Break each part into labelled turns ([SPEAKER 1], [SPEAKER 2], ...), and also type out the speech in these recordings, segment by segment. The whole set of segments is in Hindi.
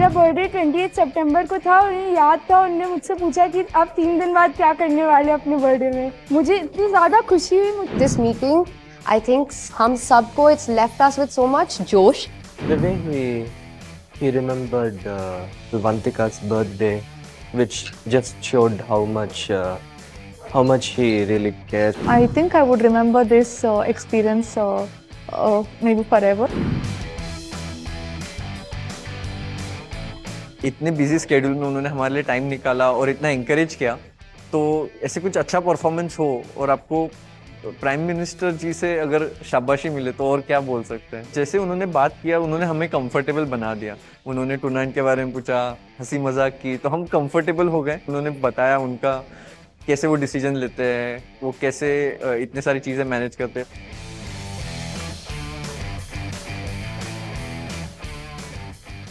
[SPEAKER 1] मेरा बर्थडे 28 सितंबर को था और उन्हें याद था। उन्होंने मुझसे पूछा कि आप 3 दिन बाद क्या करने वाले अपने बर्थडे में। मुझे इतनी ज़्यादा खुशी हुई।
[SPEAKER 2] This meeting, I think हम सबको it's left us with so much जोश.
[SPEAKER 3] The way he remembered Vantika's birthday, which just showed how much he really cares.
[SPEAKER 4] I think I would remember this experience maybe forever.
[SPEAKER 5] इतने बिजी स्केड्यूल में उन्होंने हमारे लिए टाइम निकाला और इतना इंकरेज किया, तो ऐसे कुछ अच्छा परफॉर्मेंस हो और आपको प्राइम मिनिस्टर जी से अगर शाबाशी मिले तो और क्या बोल सकते हैं। जैसे उन्होंने बात किया, उन्होंने हमें कंफर्टेबल बना दिया। उन्होंने टूर्नामेंट के बारे में पूछा, हंसी मजाक की, तो हम कंफर्टेबल हो गए। उन्होंने बताया उनका कैसे वो डिसीजन लेते हैं, वो कैसे इतने सारी चीज़ें मैनेज करते हैं।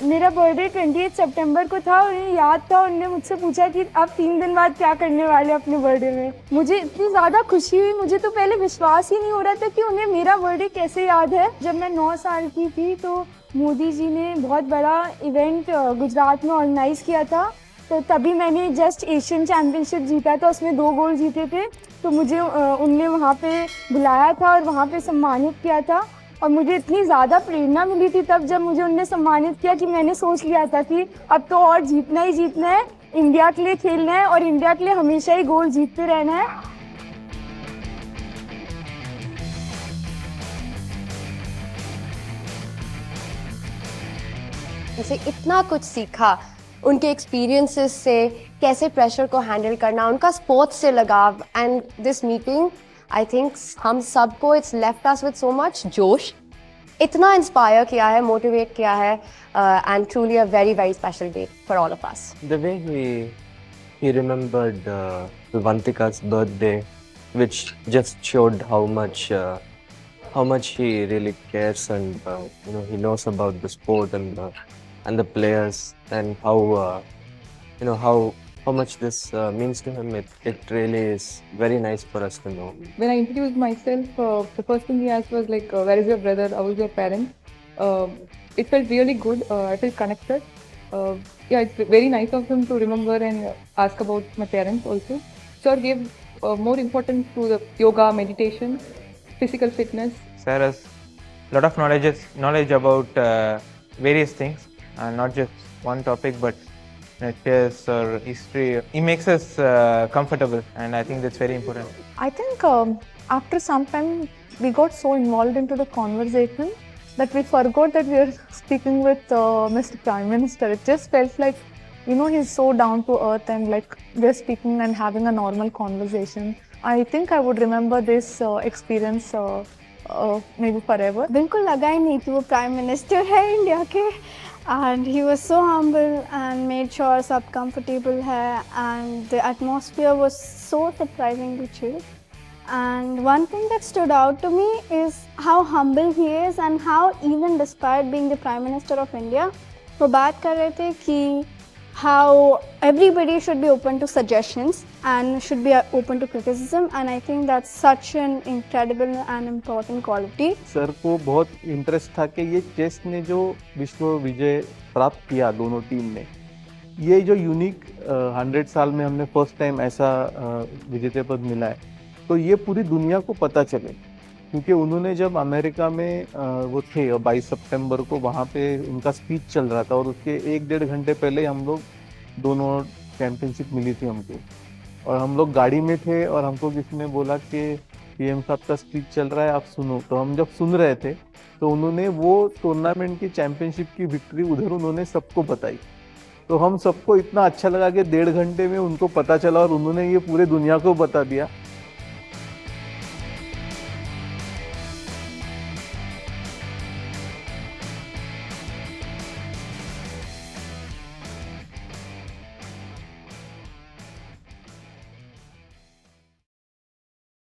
[SPEAKER 1] मेरा बर्थडे 28 सितंबर को था और उन्हें याद था। उन्होंने मुझसे पूछा कि आप 3 दिन बाद क्या करने वाले अपने बर्थडे में। मुझे इतनी ज़्यादा खुशी हुई। मुझे तो पहले विश्वास ही नहीं हो रहा था कि उन्हें मेरा बर्थडे कैसे याद है। जब मैं 9 साल की थी तो मोदी जी ने बहुत बड़ा इवेंट गुजरात में ऑर्गेनाइज़ किया था, तो तभी मैंने जस्ट एशियन चैम्पियनशिप जीता था। उसमें 2 गोल्ड जीते थे, तो मुझे उनने वहाँ पे बुलाया था और वहाँ पे सम्मानित किया था। और मुझे इतनी ज़्यादा प्रेरणा मिली थी तब जब मुझे उनने सम्मानित किया कि मैंने सोच लिया था कि अब तो और जीतना ही जीतना है, इंडिया के लिए खेलना है और इंडिया के लिए हमेशा ही गोल्ड जीतते रहना है।
[SPEAKER 2] उनसे इतना कुछ सीखा, उनके एक्सपीरियंसेस से, कैसे प्रेशर को हैंडल करना, उनका स्पोर्ट्स से लगाव। And this meeting I think हम सबको it's left us with so much जोश, इतना इंस्पायर किया है, मोटिवेट किया है, and truly a very very special day for all of us.
[SPEAKER 3] The way he remembered Vantika's birthday, which just showed how much he really cares, and he knows about the sport and the players, and how much this means to him. It really is very nice for us to know.
[SPEAKER 4] When I introduced myself, the first thing he asked was like, where is your brother? How is your parents? It felt really good. I felt connected. Yeah, it's very nice of him to remember and ask about my parents also. Sir gave more importance to the yoga, meditation, physical fitness.
[SPEAKER 6] Sir has a lot of knowledge about various things, and not just one topic, but chess or history. He makes us comfortable, and I think that's very important.
[SPEAKER 4] I think after some time we got so involved into the conversation that we forgot that we were speaking with Mr. Prime Minister. It just felt like, he's so down to earth and like we're speaking and having a normal conversation. I think I would remember this experience maybe forever.
[SPEAKER 1] बिल्कुल लगा ही नहीं कि वो प्राइम मिनिस्टर है इंडिया के। And he was so humble and made sure सब comfortable है, and the atmosphere was so surprisingly chill. And one thing that stood out to me is how humble he is and how even despite being the Prime Minister of India, वो बात कर रहे थे कि how everybody should be open to suggestions and should be open to criticism, and I think that's such an incredible and important quality.
[SPEAKER 7] Sir को बहुत इंटरेस्ट था कि ये चेस ने जो विश्व विजय प्राप्त किया दोनों टीम ने, ये जो यूनिक 100 साल में हमने फर्स्ट टाइम ऐसा विजेता पद मिला है, तो ये पूरी दुनिया को पता चले। क्योंकि उन्होंने जब अमेरिका में वो थे 22 सितंबर को, वहाँ पे उनका स्पीच चल रहा था और उसके 1-1.5 घंटे पहले हम लोग दोनों चैम्पियनशिप मिली थी हमको, और हम लोग गाड़ी में थे और हमको किसी ने बोला कि पीएम साहब का स्पीच चल रहा है, आप सुनो। तो हम जब सुन रहे थे तो उन्होंने वो टूर्नामेंट की चैम्पियनशिप की विक्ट्री उधर उन्होंने सबको बताई। तो हम सबको इतना अच्छा लगा कि 1.5 घंटे में उनको पता चला और उन्होंने ये पूरे दुनिया को बता दिया।